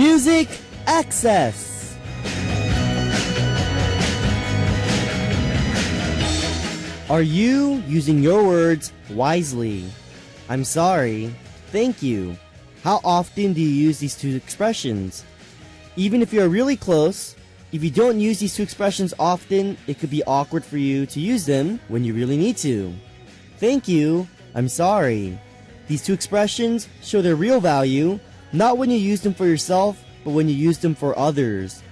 Music Access. Are you using your words wisely? I'm sorry. Thank you. How often do you use these two expressions? Even if you're really close, if you don't use these two expressions often, it could be awkward for you to use them when you really need to. Thank you. I'm sorry. These two expressions show their real value, not when you use them for yourself, but when you use them for others.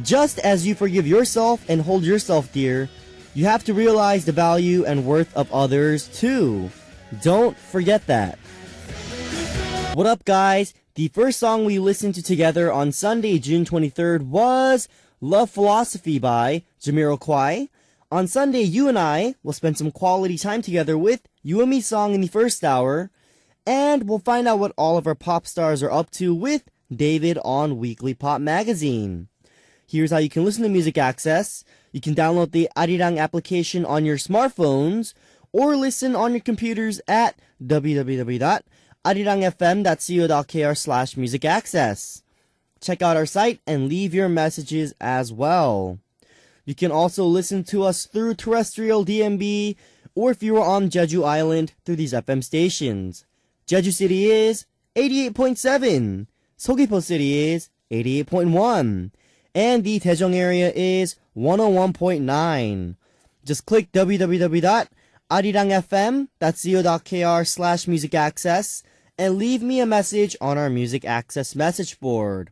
Just as you forgive yourself and hold yourself dear, you have to realize the value and worth of others too. Don't forget that. What up, guys? The first song we listened to together on Sunday, June 23rd was Love Philosophy by Jamiroquai. On Sunday, you and I will spend some quality time together with You and Me song in the first hour, and we'll find out what all of our pop stars are up to with David on Weekly Pop Magazine. Here's how you can listen to Music Access. You can download the Arirang application on your smartphones or listen on your computers at www.arirangfm.co.kr/musicaccess. Check out our site and leave your messages as well. You can also listen to us through terrestrial DMB, or if you are on Jeju Island, through these FM stations. Jeju City is 88.7, Seogwipo City is 88.1, and the Daejeong area is 101.9. Just click www.arirangfm.co.kr/musicaccess and leave me a message on our Music Access message board.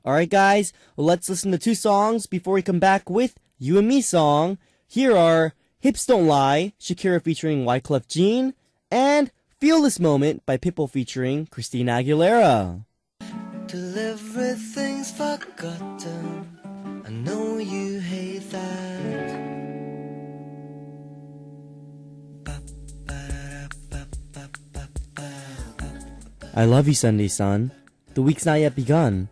Alright guys, let's listen to two songs before we come back with You and Me song. Here are Hips Don't Lie, Shakira featuring Wyclef Jean, and Feel This Moment by Pitbull featuring Christina Aguilera. Till everything's forgotten, I know you hate that. I love you, Sunday sun. The week's not yet begun,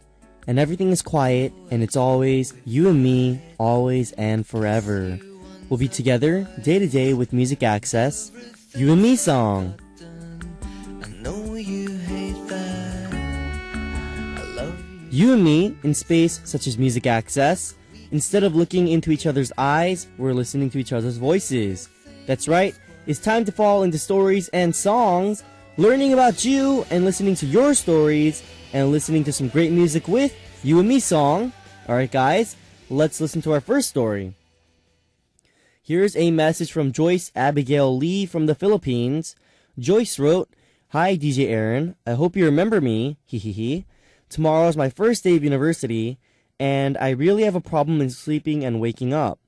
and everything is quiet, and it's always you and me, always and forever. We'll be together day to day with Music Access, You and Me song. I know you hate that. I love You and me in space such as Music Access. Instead of looking into each other's eyes, we're listening to each other's voices. That's right, it's time to fall into stories and songs, learning about you and listening to your stories, and listening to some great music with You and Me song. Alright guys, let's listen to our first story. Here's a message from Joyce Abigail Lee from the Philippines. Joyce wrote, "Hi DJ Aron, I hope you remember me, hehehe. Tomorrow is my first day of university, and I really have a problem in sleeping and waking up.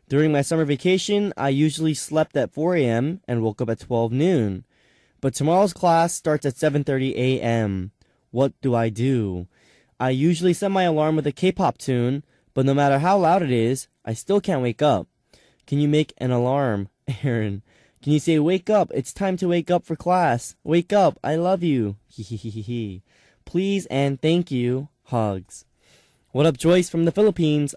During my summer vacation, I usually slept at 4 a.m. and woke up at 12 noon. But tomorrow's class starts at 7:30 a.m. What do I do? I usually set my alarm with a K-pop tune, but no matter how loud it is, I still can't wake up. Can you make an alarm, Aaron? Can you say, wake up, it's time to wake up for class. Wake up, I love you. Hehehehe. Please and thank you. Hugs." What up, Joyce from the Philippines?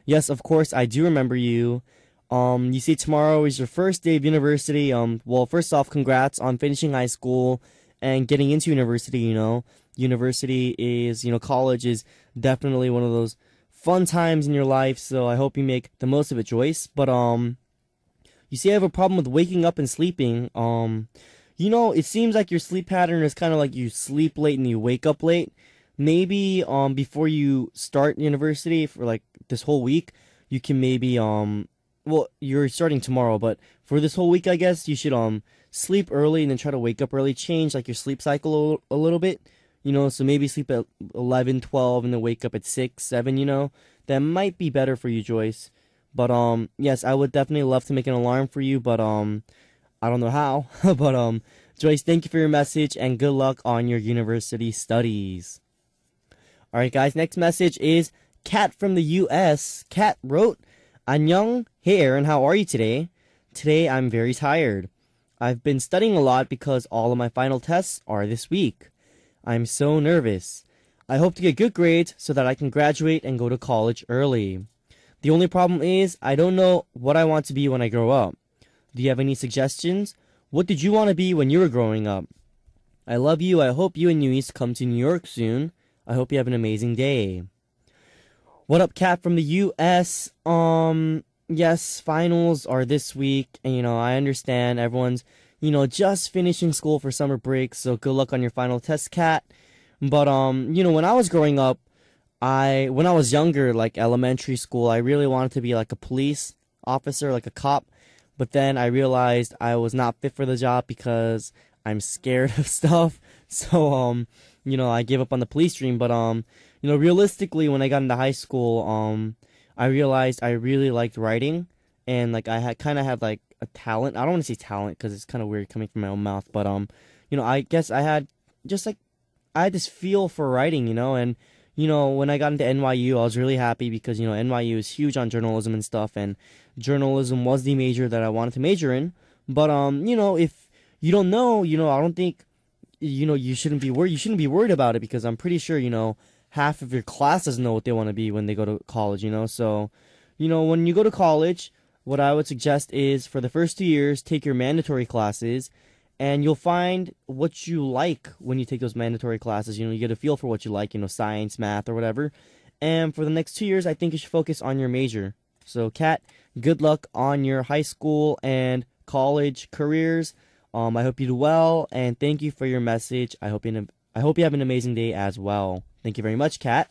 Yes, of course, I do remember you. You say tomorrow is your first day of university. Well, first off, congrats on finishing high school and getting into university, University is, college is definitely one of those fun times in your life, so I hope you make the most of it, Joyce. But, you see I have a problem with waking up and sleeping. It seems like your sleep pattern is kind of like you sleep late and you wake up late. Maybe, before you start university for, like, this whole week, you can maybe, well, you're starting tomorrow, but for this whole week, I guess, you should, sleep early and then try to wake up early. Change, like, your sleep cycle a little bit. So maybe sleep at 11, 12, and then wake up at 6, 7, That might be better for you, Joyce. But, yes, I would definitely love to make an alarm for you, but, I don't know how. But, Joyce, thank you for your message, and good luck on your university studies. Alright, guys, next message is Kat from the U.S. Kat wrote, "Annyeong, hey Aaron, how are you today? Today I'm very tired. I've been studying a lot because all of my final tests are this week. I'm so nervous. I hope to get good grades so that I can graduate and go to college early. The only problem is I don't know what I want to be when I grow up. Do you have any suggestions? What did you want to be when you were growing up? I love you. I hope you and Eunice come to New York soon. I hope you have an amazing day. What up, Kat from the US? Yes, finals are this week, and I understand everyone's, just finishing school for summer break, so good luck on your final test, Kat. But when I was growing up, when I was younger, like elementary school, I really wanted to be like a police officer, like a cop. But then I realized I was not fit for the job because I'm scared of stuff. So I gave up on the police dream. But realistically, when I got into high school, I realized I really liked writing, and like I had kind of had like a talent. I don't want to say talent because it's kind of weird coming from my own mouth, but I guess I had just like I had this feel for writing, and when I got into NYU, I was really happy because NYU is huge on journalism and stuff, and journalism was the major that I wanted to major in. But if you don't know, I don't think you shouldn't be worried. You shouldn't be worried about it because I'm pretty sure half of your class doesn't know what they want to be when they go to college, So, when you go to college, what I would suggest is for the first 2 years, take your mandatory classes, and you'll find what you like when you take those mandatory classes. You get a feel for what you like, science, math, or whatever. And for the next 2 years, I think you should focus on your major. So, Kat, good luck on your high school and college careers. I hope you do well, and thank you for your message. I hope you have an amazing day as well. Thank you very much, Kat.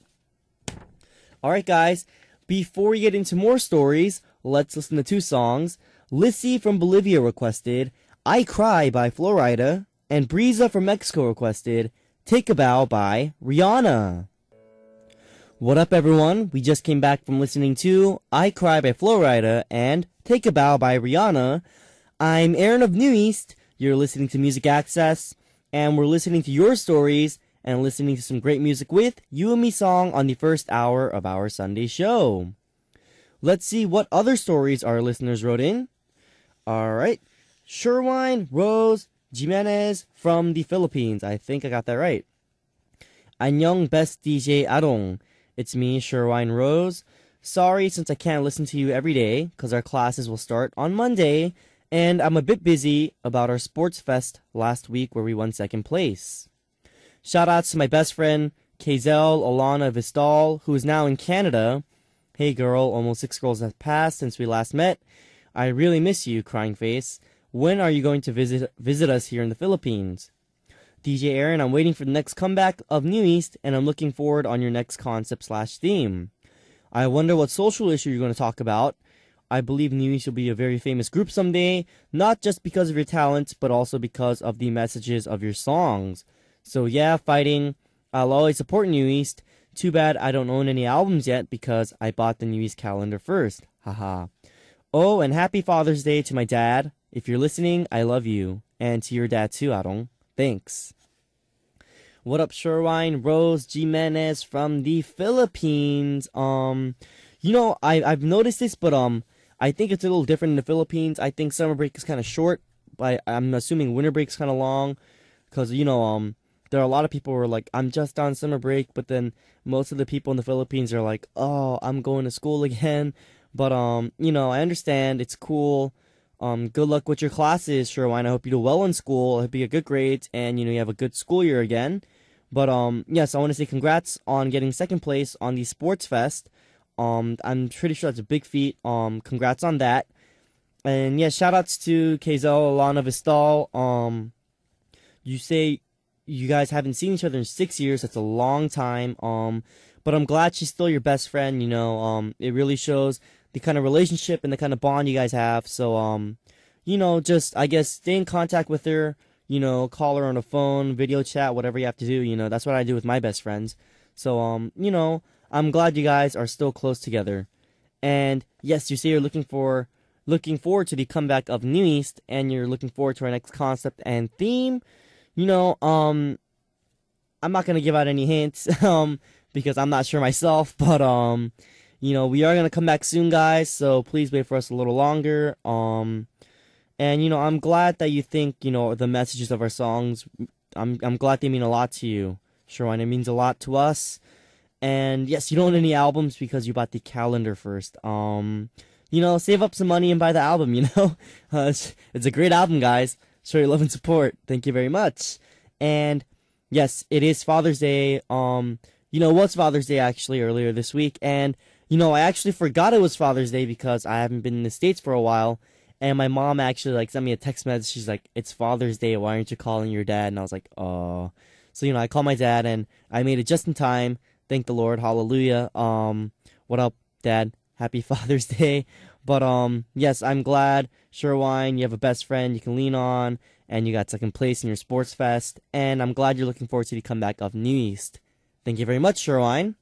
Alright, guys. Before we get into more stories, let's listen to 2 songs. Lissy from Bolivia requested I Cry by Florida, and Breeza from Mexico requested Take a Bow by Rihanna. What up, everyone? We just came back from listening to I Cry by Florida and Take a Bow by Rihanna. I'm Aron of New East. You're listening to Music Access, and we're listening to your stories and listening to some great music with You and Me Song on the first hour of our Sunday show. Let's see what other stories our listeners wrote in. Alright. Sherwine Rose Jimenez from the Philippines. I think I got that right. Annyeong best DJ Aron. It's me, Sherwine Rose. Sorry since I can't listen to you every day because our classes will start on Monday, and I'm a bit busy about our sports fest last week where we won second place. Shoutouts to my best friend, Kazel Alana Vistal, who is now in Canada. Hey girl, almost 6 girls have passed since we last met. I really miss you, crying face. When are you going to visit us here in the Philippines? DJ Aron, I'm waiting for the next comeback of New East, and I'm looking forward on your next concept/theme. I wonder what social issue you're going to talk about. I believe New East will be a very famous group someday, not just because of your talent, but also because of the messages of your songs. So yeah, fighting. I'll always support New East. Too bad I don't own any albums yet because I bought the New East calendar first. Haha. Oh, and happy Father's Day to my dad. If you're listening, I love you. And to your dad too, Aron. Thanks. What up, Sherwine Rose Jimenez from the Philippines? I've noticed this, but I think it's a little different in the Philippines. I think summer break is kind of short, but I'm assuming winter break is kind of long, because there are a lot of people who are like, I'm just on summer break, but then most of the people in the Philippines are like, oh, I'm going to school again. But I understand, it's cool. Good luck with your classes, Sherwine. I hope you do well in school. I hope you get good grades, and you have a good school year again. But yes, I want to say congrats on getting second place on the Sports Fest. I'm pretty sure that's a big feat. Congrats on that. And yeah, shout outs to Kazel Alana Vistal. You say you guys haven't seen each other in 6 years. That's a long time. But I'm glad she's still your best friend. It really shows the kind of relationship and the kind of bond you guys have. So, just, I guess, stay in contact with her, call her on the phone, video chat, whatever you have to do, that's what I do with my best friends. So, I'm glad you guys are still close together. And yes, you say you're looking forward to the comeback of New East, and you're looking forward to our next concept and theme. I'm not going to give out any hints, because I'm not sure myself, but, we are going to come back soon, guys, so please wait for us a little longer. And, I'm glad that you think, the messages of our songs, I'm glad they mean a lot to you. Sure, it means a lot to us. And, yes, you don't own any albums because you bought the calendar first. Save up some money and buy the album, it's a great album, guys. Show your love and support. Thank you very much. And, yes, it is Father's Day. what's Father's Day actually earlier this week, and I actually forgot it was Father's Day because I haven't been in the States for a while, and my mom actually like sent me a text message. She's like, "It's Father's Day. Why aren't you calling your dad?" And I was like, "Oh." So I called my dad and I made it just in time. Thank the Lord, hallelujah. What up, Dad? Happy Father's Day. But yes, I'm glad, Sherwine, you have a best friend you can lean on, and you got second place in your sports fest, and I'm glad you're looking forward to the comeback of New East. Thank you very much, Sherwine.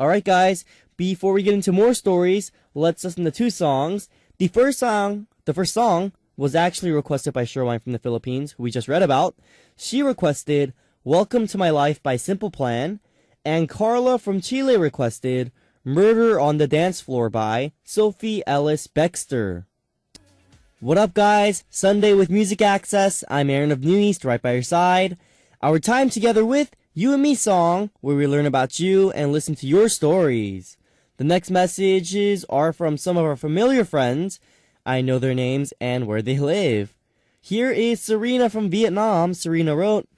Alright guys, before we get into more stories, let's listen to two songs. The first song was actually requested by Sherwine from the Philippines, who we just read about. She requested Welcome to My Life by Simple Plan, and Carla from Chile requested Murder on the Dance Floor by Sophie Ellis Bextor. What up guys, Sunday with Music Access. I'm Aron of New East, right by your side. Our time together with You and Me song, where we learn about you and listen to your stories. The next messages are from some of our familiar friends. I know their names and where they live. Here is Serena from Vietnam. Serena wrote,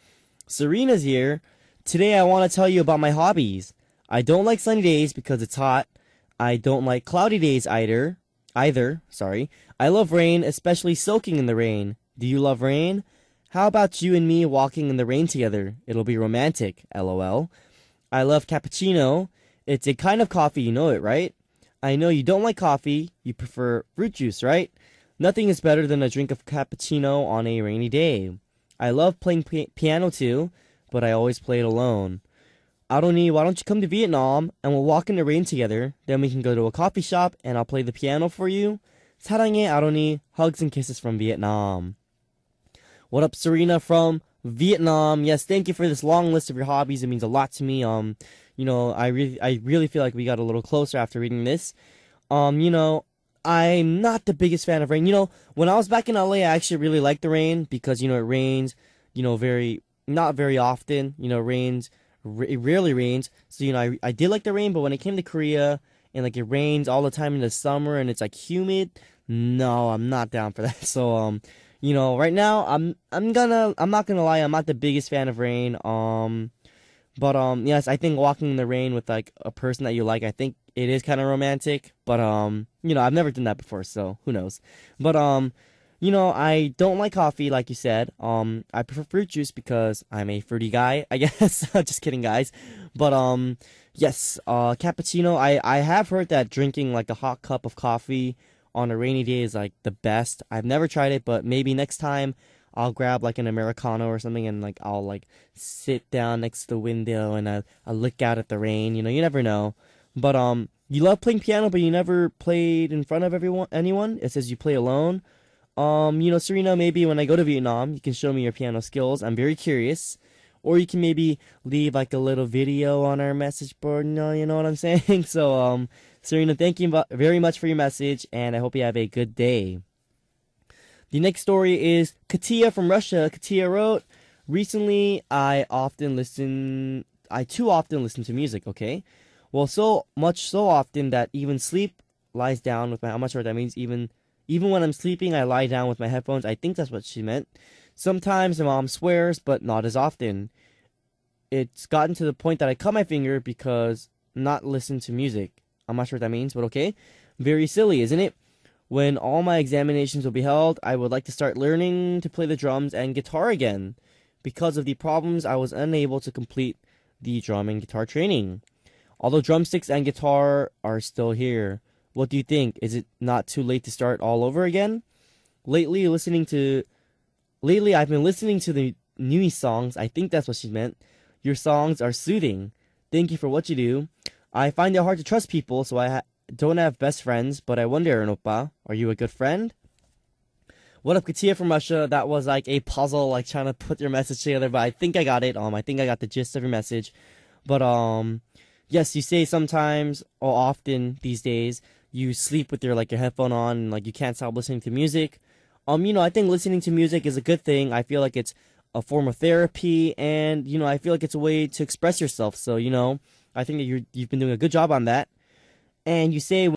Serena's here. Today I want to tell you about my hobbies. I don't like sunny days because it's hot. I don't like cloudy days either. I love rain, especially soaking in the rain. Do you love rain? How about you and me walking in the rain together? It'll be romantic, lol. I love cappuccino. It's a kind of coffee, you know it, right? I know you don't like coffee. You prefer fruit juice, right? Nothing is better than a drink of cappuccino on a rainy day. I love playing piano too, but I always play it alone. Aroni, why don't you come to Vietnam and we'll walk in the rain together. Then we can go to a coffee shop and I'll play the piano for you. 사랑해, Aroni. Hugs and kisses from Vietnam. What up, Serena from Vietnam? Yes, thank you for this long list of your hobbies. It means a lot to me. I really feel like we got a little closer after reading this. I'm not the biggest fan of rain. When I was back in LA, I actually really liked the rain because, it rains, not very often. It rarely rains. So, I did like the rain, but when it came to Korea and like it rains all the time in the summer and it's like humid, no, I'm not down for that. So, right now I'm not gonna lie, I'm not the biggest fan of rain. But yes, I think walking in the rain with like a person that you like, I think it is kind of romantic. But I've never done that before, so who knows. But I don't like coffee, like you said. I prefer fruit juice because I'm a fruity guy, I guess. Just kidding, guys. But yes, cappuccino. I have heard that drinking like a hot cup of coffee on a rainy day is like the best. I've never tried it, but maybe next time I'll grab like an Americano or something and like I'll like sit down next to the window and I'll look out at the rain. You never know. But you love playing piano, but you never played in front of anyone. It says you play alone. Serena, maybe when I go to Vietnam, you can show me your piano skills. I'm very curious. Or you can maybe leave like a little video on our message board. No, you know what I'm saying? So, Serena, thank you very much for your message, and I hope you have a good day. The next story is Katia from Russia. Katia wrote, recently I too often listen to music, okay? Well, so often that even sleep lies down with my, I'm not sure what that means, even when I'm sleeping, I lie down with my headphones. I think that's what she meant. Sometimes my mom swears, but not as often. It's gotten to the point that I cut my finger because not listen to music. I'm not sure what that means, but okay. Very silly, isn't it? When all my examinations will be held, I would like to start learning to play the drums and guitar again. Because of the problems, I was unable to complete the drum and guitar training. Although drumsticks and guitar are still here. What do you think? Is it not too late to start all over again? Lately, I've been listening to the Nui songs. I think that's what she meant. Your songs are soothing. Thank you for what you do. I find it hard to trust people, so I don't have best friends, but I wonder, Aron oppa, are you a good friend? What up, Katia from Russia? That was like a puzzle, like trying to put your message together, but I think I got it. I think I got the gist of your message. But yes, you say sometimes or often these days you sleep with your headphone on and like you can't stop listening to music. I think listening to music is a good thing. I feel like it's a form of therapy, and I feel like it's a way to express yourself. So I think that you've been doing a good job on that. And you say